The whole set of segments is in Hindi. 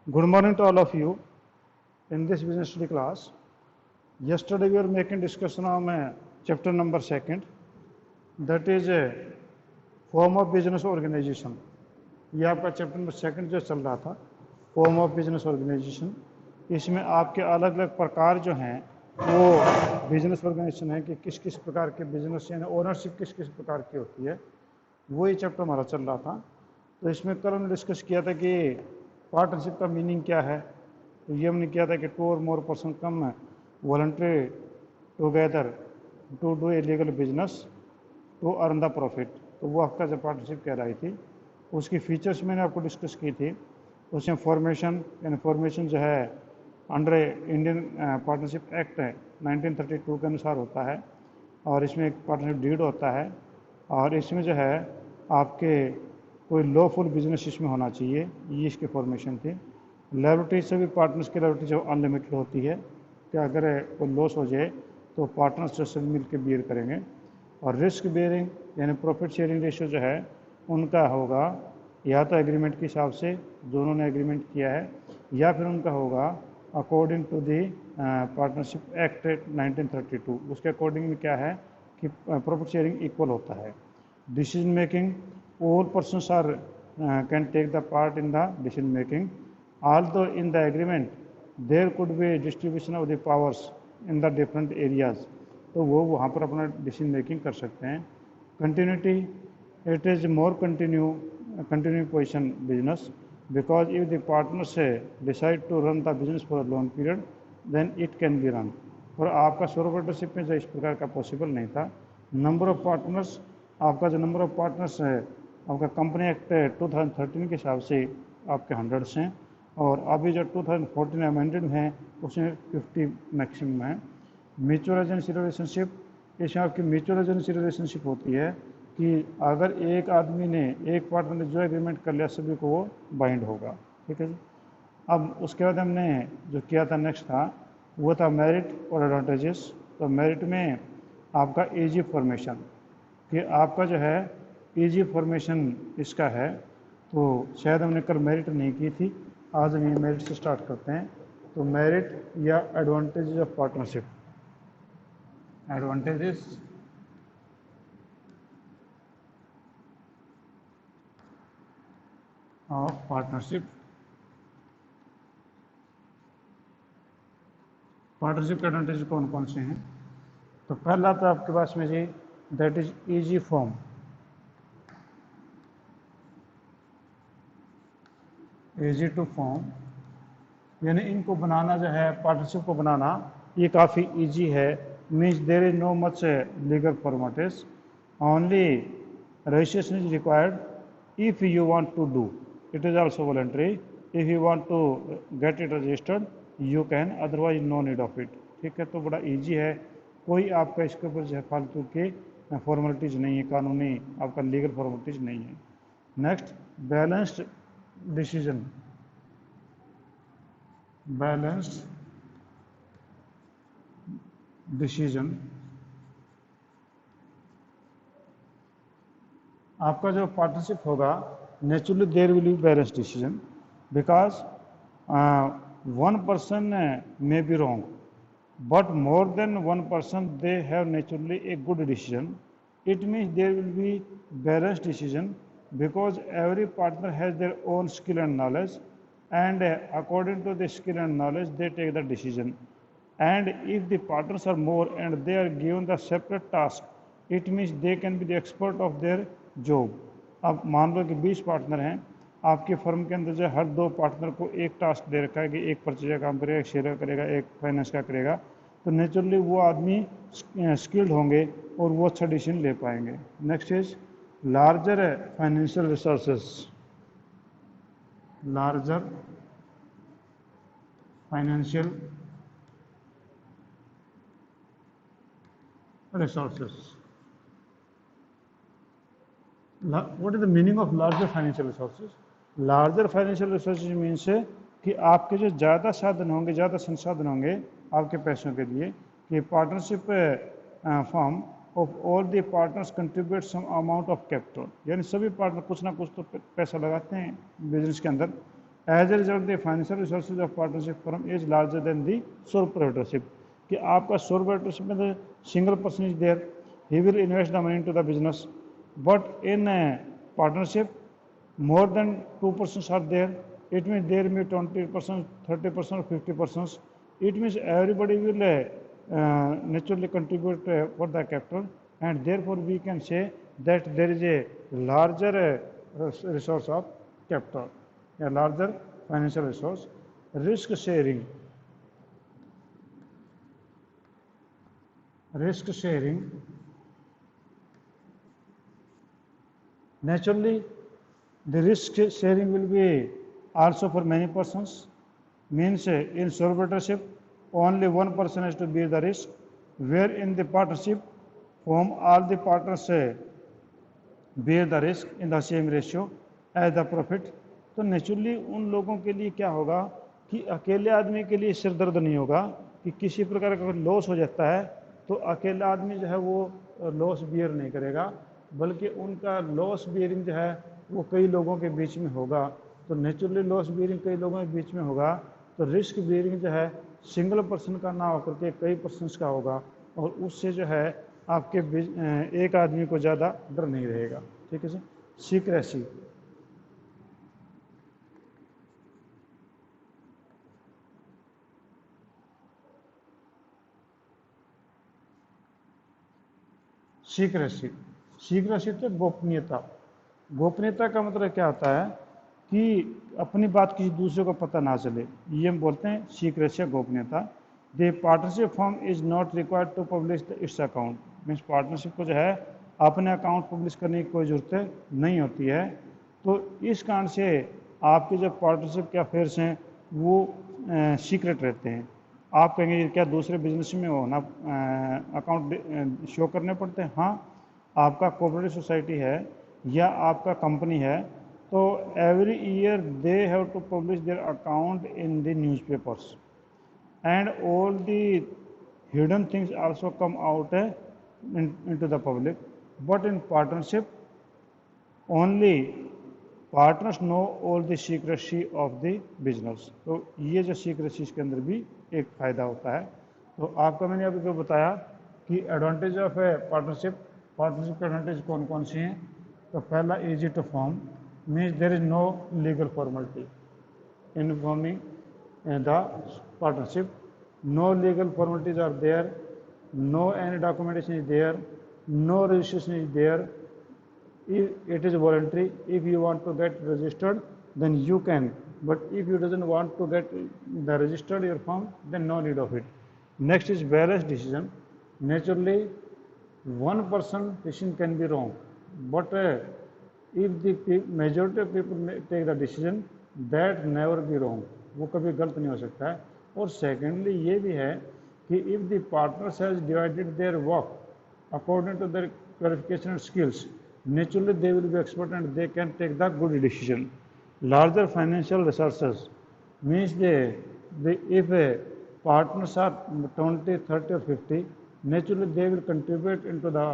Good morning to all of you. In this business study class, yesterday we were making discussion on chapter number 2, that is a form of business organization. ये आपका चैप्टर नंबर 2 जो चल रहा था, फॉर्म ऑफ बिजनेस ऑर्गेनाइजेशन. इसमें आपके अलग अलग प्रकार जो हैं वो बिजनेस ऑर्गेनाइजेशन है कि किस किस प्रकार के बिजनेस यानी ओनरशिप किस किस प्रकार की होती है, वो ये चैप्टर हमारा चल रहा था. तो इसमें कल हमने डिस्कस किया था कि पार्टनरशिप का मीनिंग क्या है. तो ये हमने किया था कि 2 और more person come voluntary together to do a legal business to earn the profit. तो वो आपका जो पार्टनरशिप कह रही थी, उसकी फीचर्स मैंने आपको डिस्कस की थी. उसमें फॉर्मेशन जो है अंडर इंडियन पार्टनरशिप एक्ट 1932 के अनुसार होता है, और इसमें एक पार्टनरशिप डीड होता है, और इसमें जो है आपके कोई लॉफुल बिजनेस इसमें होना चाहिए. ये इसकी फॉर्मेशन थी. लायबिलिटी सभी पार्टनर्स की लायबिलिटी जो अनलिमिटेड होती है कि अगर कोई लॉस हो जाए तो पार्टनर्स जो सभी मिलकर बियर करेंगे. और रिस्क बेयरिंग यानी प्रॉफिट शेयरिंग रेशियो जो है उनका होगा या तो एग्रीमेंट के हिसाब से दोनों ने एग्रीमेंट किया है, या फिर उनका होगा according to the partnership act 1932. उसके अकॉर्डिंग में क्या है कि प्रॉफिट शेयरिंग इक्वल होता है. Decision making, all persons are can take the part in the decision making, although in the agreement there could be distribution of the powers in the different areas. तो वो वहाँ पर अपना डिसीजन मेकिंग कर सकते हैं. Continuity, it is more continue position business because if the partners decide to run the business for a long period then it can be run. और आपका सोलो पार्टनरशिप में जो इस प्रकार का पॉसिबल नहीं था. नंबर ऑफ पार्टनर्स, आपका जो नंबर ऑफ पार्टनर्स है आपका कंपनी एक्ट 2013 के हिसाब से आपके 100 हैं, और अभी जो 2014 अमेंडेड हैं उसमें 50 मैक्सिमम है. म्यूचुअल एजेंसी रिलेशनशिप, इसमें आपकी म्यूचुअल एजेंसी रिलेशनशिप होती है कि अगर एक आदमी ने एक पार्टनर ने जो एग्रीमेंट कर लिया सभी को वो बाइंड होगा. ठीक है जी. अब उसके बाद हमने जो किया था नेक्स्ट था वो था मेरिट और एडवांटेजेस. तो मेरिट में आपका ईजी फॉर्मेशन कि आपका जो है ईजी फॉर्मेशन इसका है. तो शायद हमने कल मेरिट नहीं की थी, आज हम ये मेरिट से स्टार्ट करते हैं. तो मेरिट या advantages of partnership. Advantages of partnership. Partnership के एडवांटेज कौन कौन से हैं? तो पहला तो आपके पास में जी that is easy form. Easy to form यानी इनको बनाना जो है पार्टनरशिप को बनाना ये काफ़ी ईजी है. Means there is no much legal formalities, only registration is required. If you want to do it is also voluntary. If you want to get it registered you can, otherwise no need of it. ठीक है. तो बड़ा ईजी है, कोई आपका इसके ऊपर जो है फालतू के फॉर्मेलिटीज़ नहीं है, कानूनी आपका लीगल फॉर्मेलिटीज़ नहीं है. Next, balanced decision. Balanced decision, आपका जो पार्टनरशिप होगा naturally there will be balance decision because one person may be wrong, but more than one person they have naturally a good decision. It means there will be balanced decision because every partner has their own skill and knowledge, and according to the skill and knowledge they take the decision. And if the partners are more and they are given the separate task, it means they can be the expert of their job. अब मान लो कि 20 पार्टनर हैं आपके फर्म के अंदर, जो हर 2 पार्टनर को एक टास्क दे रखा है कि एक परचेज का काम करेगा, एक शेयर का करेगा, एक फाइनेंस का करेगा. तो नेचुरली वो आदमी स्किल्ड होंगे और वो अच्छा डिसीजन ले पाएंगे. Next is larger financial resources. Larger financial resources. What is the meaning of larger financial resources? Larger financial resources means है कि आपके जो ज़्यादा साधन होंगे, ज़्यादा संसाधन होंगे आपके पैसों के लिए, कि partnership form of all the partners contribute some amount of capital. यानी सभी पार्टनर कुछ ना कुछ तो पैसा लगाते हैं बिजनेस के अंदर. As a result the financial resources of partnership firm is larger than the sole proprietorship, कि आपका सोल प्रोप्राइटरशिप में single person is there, he will invest the money into the business, but in a partnership more than 2 persons are there. It means there may be 20%, 30% or 50%. It means everybody will naturally contribute for the capital, and therefore we can say that there is a larger resource of capital, a larger financial resource. Risk sharing. Risk sharing, naturally the risk sharing will be also for many persons, means in sole proprietorship only one person has to bear the risk, where in the partnership form all the partners bear the risk in the same ratio as the profit. तो नेचुरली उन लोगों के लिए क्या होगा कि अकेले आदमी के लिए सिर दर्द नहीं होगा कि किसी प्रकार का लॉस हो जाता है तो अकेला आदमी जो है वो लॉस बियर नहीं करेगा, बल्कि उनका लॉस बियरिंग जो है वो कई लोगों के बीच में होगा। तो नेचुरली लॉस बियरिंग कई लोगों के बीच में होगा, तो रिस्क बियरिंग जो है सिंगल पर्सन का ना होकर के कई पर्सन्स का होगा, और उससे जो है आपके एक आदमी को ज़्यादा डर नहीं रहेगा। ठीक है सर। सीक्रेसी, सीक्रेसी, सीक्रेसी तो गोपनीयता। गोपनीयता का मतलब क्या होता है कि अपनी बात किसी दूसरे को पता ना चले, ये हम बोलते हैं सीक्रेसी या गोपनीयता। The partnership firm is not required to publish its account, means partnership को जो है अपने अकाउंट पब्लिश करने की कोई ज़रूरत नहीं होती है। तो इस कारण से आपके जो पार्टनरशिप के अफेयर्स हैं वो सीक्रेट रहते हैं। आप कहेंगे क्या दूसरे बिजनेस में हो ना अकाउंट शो करने पड़ते हैं? हाँ, आपका कोऑपरेटिव सोसाइटी है या आपका कंपनी है तो every year they have to publish their account in the newspapers and all the hidden things also come out into the public, but in partnership only partners know all the secrecy of the business. तो ये जो सीक्रेसी इसके अंदर भी एक फ़ायदा होता है। तो आपको मैंने अभी बताया कि advantage of a partnership, partnership के एडवांटेज कौन कौन सी हैं। तो पहला easy to form, means there is no legal formality in forming the partnership, no legal formalities are there, no any documentation is there, no registration is there, it is voluntary. If you want to get registered then you can, but if you doesn't want to get the registered your firm then no need of it. Next is balance decision. Naturally one person decision can be wrong, but if the majority of people take the decision that never be wrong, वो कभी गलत नहीं हो सकता है। और सेकेंडली ये भी है कि if the partners has divided their work according to their qualification and skills, naturally they will be expert and they can take the good decision. Larger financial resources means if partners are 20, 30 or 50, naturally they will contribute into the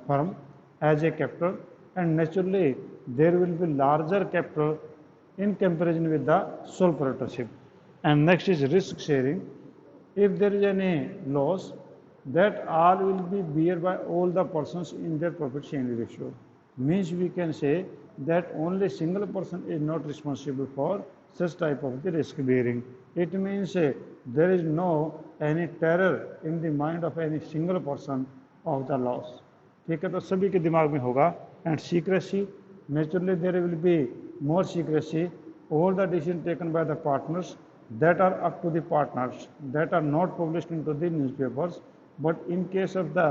firm as a capital, and naturally there will be larger capital in comparison with the sole proprietorship. And next is risk sharing. If there is any loss, that all will be bear by all the persons in their profit sharing ratio, means we can say that only single person is not responsible for such type of the risk bearing. It means there is no any terror in the mind of any single person of the loss. ठीक है, तो सभी के दिमाग में होगा। And secrecy, naturally there will be more secrecy, all the decisions taken by the partners that are up to the partners, that are not published into the newspapers. But in case of the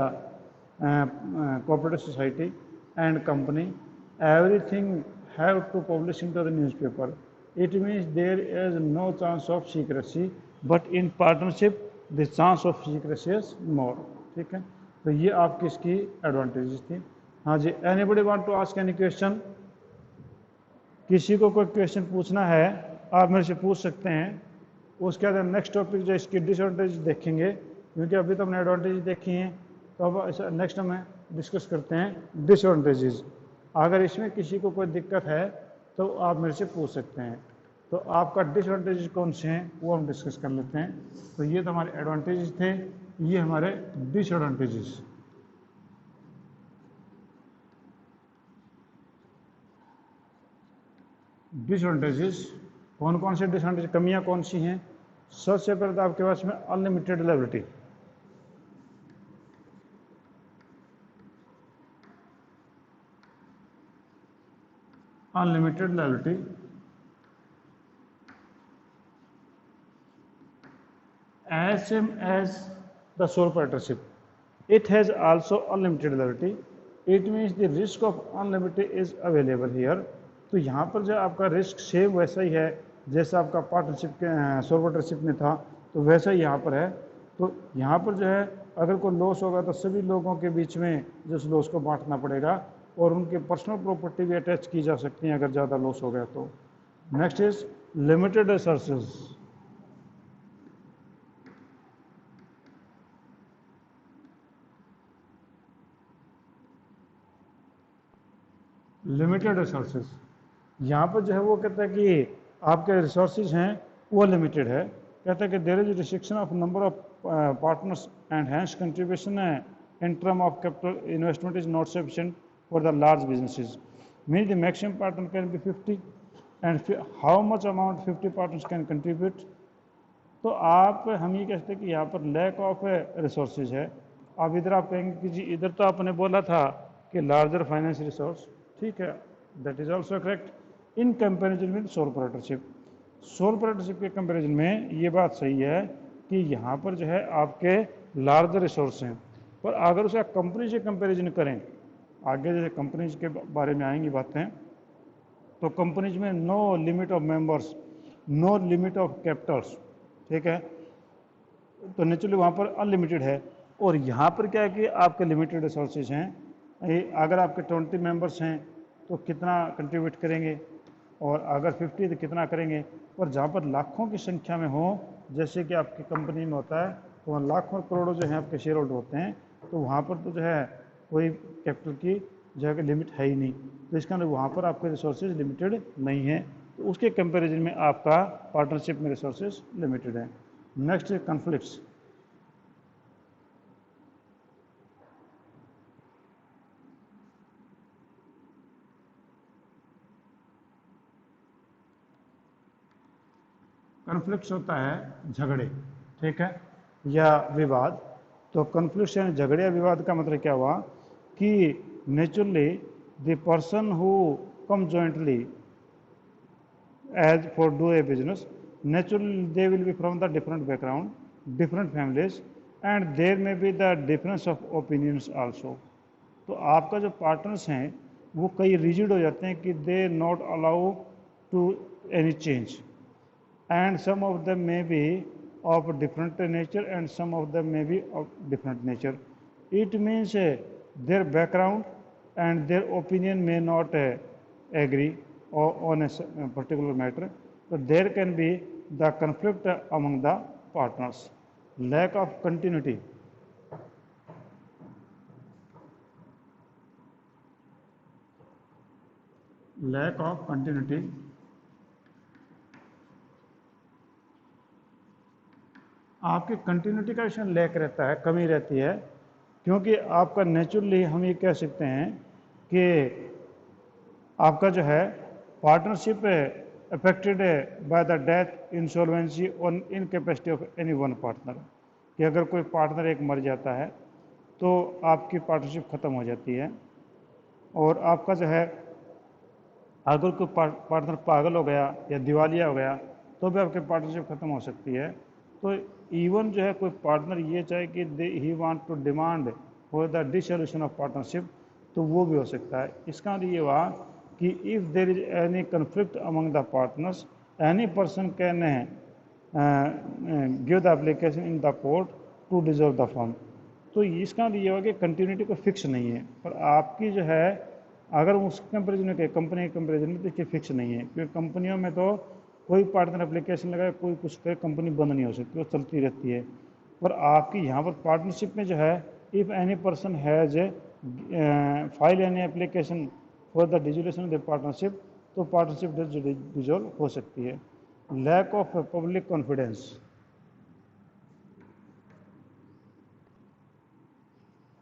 cooperative society and company, everything have to publish into the newspaper. It means there is no chance of secrecy, but in partnership the chance of secrecy is more. ठीक है, तो ये आपकी इसकी एडवांटेजेस थी। हाँ जी, anybody want to ask any question? किसी को कोई क्वेश्चन पूछना है आप मेरे से पूछ सकते हैं। उसके बाद नेक्स्ट टॉपिक जो इसकी डिसएडवांटेज देखेंगे, क्योंकि अभी तो हमने एडवांटेज देखी हैं, तो अब नेक्स्ट में डिस्कस करते हैं डिसएडवांटेजेस। अगर इसमें किसी को कोई दिक्कत है तो आप मेरे से पूछ सकते हैं। तो आपका डिसएडवांटेजेस कौन से हैं वो हम डिस्कस कर लेते हैं। तो ये तो हमारे एडवांटेजेस थे, ये हमारे डिसएडवांटेजेस। डिसएडवांटेजेस कौन कौन से डिसएडवांटेज, कमियां कौन सी हैं? सबसे पहले तो आपके पास में unlimited liability. Unlimited liability as same as the sole proprietorship. It has also unlimited liability. It means the risk of unlimited is available here. तो यहाँ पर जो आपका रिस्क सेम वैसा ही है जैसा आपका पार्टनरशिप के सोल पार्टनरशिप में था, तो वैसा ही यहाँ पर है। तो यहाँ पर जो है अगर कोई लॉस होगा तो सभी लोगों के बीच में जिस लॉस को बांटना पड़ेगा और उनके पर्सनल प्रॉपर्टी भी अटैच की जा सकती है अगर ज़्यादा लॉस हो गया तो। Next is limited resources. Limited resources यहाँ पर जो है वो कहता है कि आपके रिसोर्सेज हैं वो लिमिटेड है। कहता है कि there is restriction of number of partners and hence contribution in term of capital investment is not sufficient for the large businesses. Mean the maximum partner can be 50 and how much amount 50 partners can contribute. तो आप हम ये कहते हैं कि यहाँ पर लैक ऑफ रिसोर्सेज है। अब इधर आप कहेंगे कि जी इधर तो आपने बोला था कि लार्जर फाइनेंस रिसोर्स, ठीक है, that is also correct in comparison with sole proprietorship. Sole proprietorship के कंपेरिजन में ये बात सही है कि यहाँ पर जो है आपके लार्जर रिसोर्स हैं, पर अगर उसे कंपनी से कंपेरिजन करें, आगे जैसे कंपनीज के बारे में आएंगी बातें, तो कंपनीज में no limit of members, no limit of capitals, ठीक है, तो नेचुरली वहाँ पर अनलिमिटेड है। और यहाँ पर क्या है कि आपके लिमिटेड रिसोर्सेज हैं। अगर आपके 20 मेंबर्स हैं तो कितना कंट्रीब्यूट करेंगे, और अगर 50 तो कितना करेंगे। और जहाँ पर लाखों की संख्या में हो, जैसे कि आपकी कंपनी में होता है, तो वहाँ लाखों करोड़ों जो हैं आपके शेयर होल्डर होते हैं, तो वहाँ पर तो जो है कोई कैपिटल की जो है लिमिट है ही नहीं। तो इसका मतलब वहाँ पर आपके रिसोर्सेज लिमिटेड नहीं है, तो उसके कंपेरिजन में आपका पार्टनरशिप में रिसोर्सेज लिमिटेड है। Next conflicts. कॉन्फ्लिक्ट्स होता है झगड़े, ठीक है, या विवाद। तो कॉन्फ्लिक्ट्स यानी झगड़े या विवाद का मतलब क्या हुआ कि naturally the person who come jointly as for do a business, naturally they will be from the different background, different families, and there may be the difference of opinions also. तो आपका जो पार्टनर्स हैं वो कई रिजिड हो जाते हैं कि they not allow to any change, and some of them may be of different nature and some of them may be of different nature. It means their background and their opinion may not agree on a particular matter. So there can be the conflict among the partners. Lack of continuity. Lack of continuity. आपकी कंटिन्यूटी का विषय लैक रहता है, कमी रहती है, क्योंकि आपका नेचुरली हम ये कह सकते हैं कि आपका जो है partnership affected by the death, insolvency और incapacity of any one partner, कि अगर कोई पार्टनर एक मर जाता है तो आपकी पार्टनरशिप ख़त्म हो जाती है। और आपका जो है अगर कोई पार्टनर पागल हो गया या दिवालिया हो गया तो भी आपकी पार्टनरशिप ख़त्म हो सकती है। तो इवन जो है कोई पार्टनर ये चाहे कि he want to demand for the dissolution of partnership, तो वो भी हो सकता है। इसका मतलब ये हुआ कि if there is any conflict among the partners, any person can give the application in the court to dissolve the firm. तो इसका मतलब ये हुआ कि कंटिन्यूटी को फिक्स नहीं है, पर आपकी जो है अगर उस कंपेरिजन में कंपनी के कंपेरिजन में तो इसकी फिक्स नहीं है, क्योंकि कंपनियों में तो कोई पार्टनर एप्लीकेशन लगाए कोई कुछ करे कंपनी बंद नहीं हो सकती, वो चलती रहती है। पर आपकी यहाँ पर पार्टनरशिप में जो है if any person has file any application for the dissolution of the partnership, तो पार्टनरशिप डिसॉल्व हो सकती है। lack of public confidence.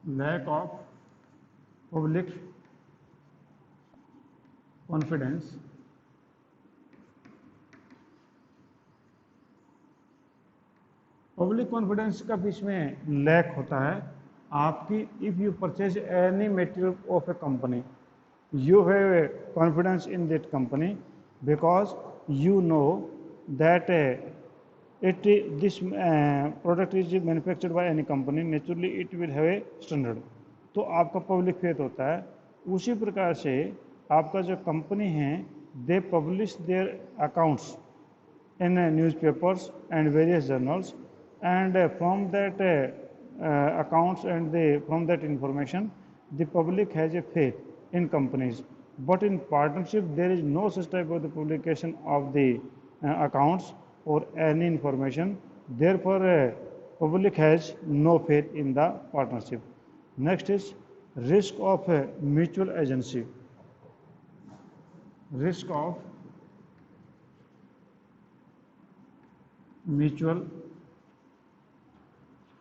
Lack of public confidence public confidence का बीच में लैक होता है आपकी if you purchase any material of A company you have a confidence in that company because you know that this product is manufactured by any company, naturally it will have a standard. तो आपका पब्लिक फेथ होता है। उसी प्रकार से आपका जो कंपनी है they publish their accounts in newspapers and various journals, and from that accounts and from that information the public has a faith in companies. But in partnership there is no such type of the publication of the accounts or any information, therefore public has no faith in the partnership. Next is risk of mutual agency. Risk of mutual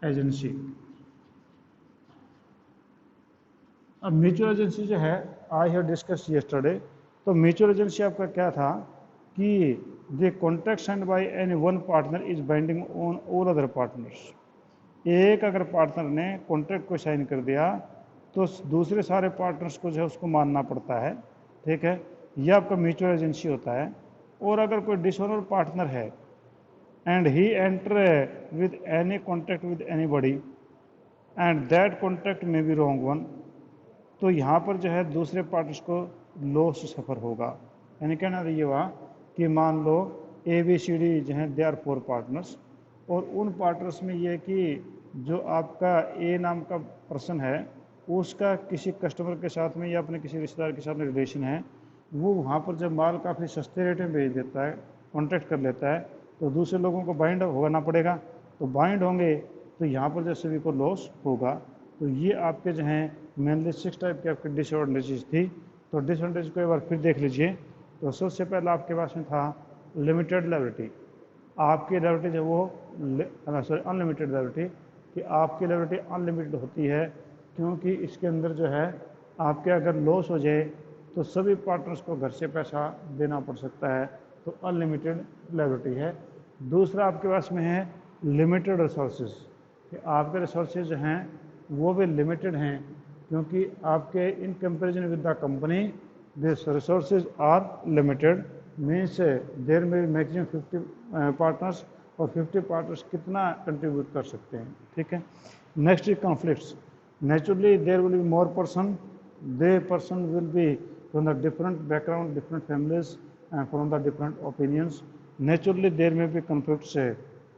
agency. अब म्यूचुअल एजेंसी जो है आई हैव डिस्कस यस्टरडे, तो म्यूचुअल एजेंसी आपका क्या था कि the contract signed by any one partner is binding on all other partners. एक अगर पार्टनर ने कॉन्ट्रैक्ट को साइन कर दिया तो दूसरे सारे पार्टनर्स को जो है उसको मानना पड़ता है, ठीक है, यह आपका म्यूचुअल एजेंसी होता है। और अगर कोई डिसऑनर पार्टनर है and he enter with any contract with anybody and that contract may be wrong one, तो यहाँ पर जो है दूसरे पार्टनर्स को लॉस सफ़र होगा। यानी कहना ये हुआ कि मान लो ABCD जो है दे आर 4 पार्टनर्स, और उन पार्टनर्स में ये कि जो आपका ए नाम का पर्सन है उसका किसी कस्टमर के साथ में या अपने किसी रिश्तेदार के साथ में रिलेशन है, वो वहाँ पर जब माल काफ़ी सस्ते रेट में बेच देता है, कॉन्ट्रैक्ट कर लेता है, तो दूसरे लोगों को बाइंड होना पड़ेगा। तो बाइंड होंगे तो यहाँ पर जो सभी को लॉस होगा। तो ये आपके जो हैं मेनली 6 टाइप के आपके डिसएडवांटेजेस थी। तो डिसएडवांटेज को एक बार फिर देख लीजिए। तो सबसे पहला आपके पास में था लिमिटेड लायबिलिटी। आपकी लायबिलिटी जो वो अनलिमिटेड लायबिलिटी, कि आपकी लायबिलिटी अनलिमिटेड होती है, क्योंकि इसके अंदर जो है आपके अगर लॉस हो जाए तो सभी पार्टनर्स को घर से पैसा देना पड़ सकता है, तो अनलिमिटेड लायबिलिटी है। दूसरा आपके पास में है लिमिटेड रिसोर्सेज, कि आपके रिसोर्सेज जो हैं वो भी लिमिटेड हैं, क्योंकि आपके in comparison with the company this resources are limited, means there में मैक्सिमम 50 पार्टनर्स, और 50 पार्टनर्स कितना कंट्रीब्यूट कर सकते हैं, ठीक है। Next is conflicts. Naturally there will be more person, they person will be from the different background, different families and from the different opinions, naturally there may be conflicts,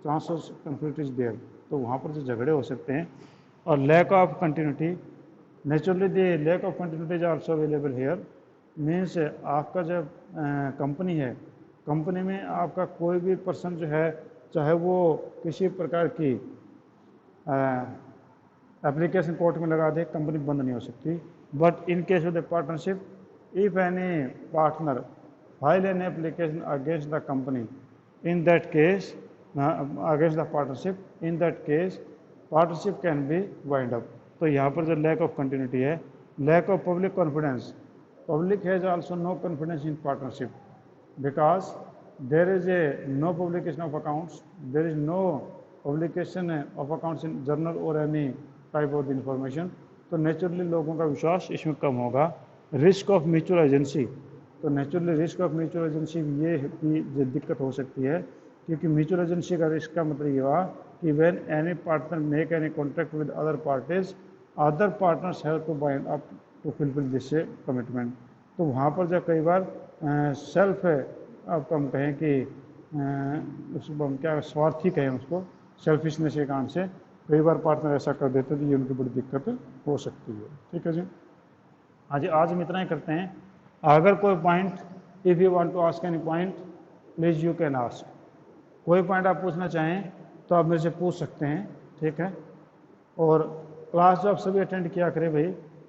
chances conflict is there, तो वहाँ पर जो झगड़े हो सकते हैं। और lack of continuity, naturally the lack of continuity is also available here, means आपका जब कंपनी है, कंपनी में आपका कोई भी पर्सन जो है चाहे वो किसी प्रकार की एप्लीकेशन कोर्ट में लगा दे, कंपनी बंद नहीं हो सकती। But in case of the partnership, if any partner file an application against the company, in that case against the partnership, in that case partnership can be wind up। तो यहाँ पर जो lack of continuity है, lack of public confidence, public has also no confidence in partnership because there is a no publication of accounts, there is no publication of accounts in journal or any type of information, तो naturally लोगों का विश्वास इसमें कम होगा। risk of mutual agency, तो naturally risk of mutual agency ये भी दिक्कत हो सकती है, क्योंकि म्यूचुअल एजेंसी का रिस्क का मतलब ये हुआ कि when any partner make any contract with other parties, other partners have to bind up to fulfil this commitment. तो वहाँ पर जब कई बार सेल्फ आपको हम कहें कि उसको हम क्या स्वार्थी कहें, उसको सेल्फिशनेस के कारण से कई बार पार्टनर ऐसा कर देते तो ये उनकी बड़ी दिक्कत हो सकती है, ठीक है जी। आज हम इतना ही करते हैं। अगर कोई point, if you want to ask any point please you can ask. कोई पॉइंट आप पूछना चाहें तो आप मेरे से पूछ सकते हैं, ठीक है। और क्लास जो आप सभी अटेंड किया करें भाई,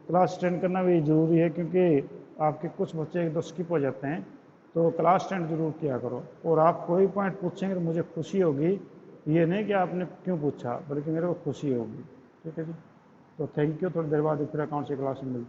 क्लास अटेंड करना भी ज़रूरी है, क्योंकि आपके कुछ बच्चे एक दो स्किप हो जाते हैं, तो क्लास टेंड जरूर किया करो। और आप कोई पॉइंट पूछेंगे तो मुझे खुशी होगी, ये नहीं कि आपने क्यों पूछा, बल्कि मेरे को खुशी होगी। ठीक है जी। तो थैंक यू, थोड़ी देर बाद फिर अकाउंट से क्लास में मिलते हैं।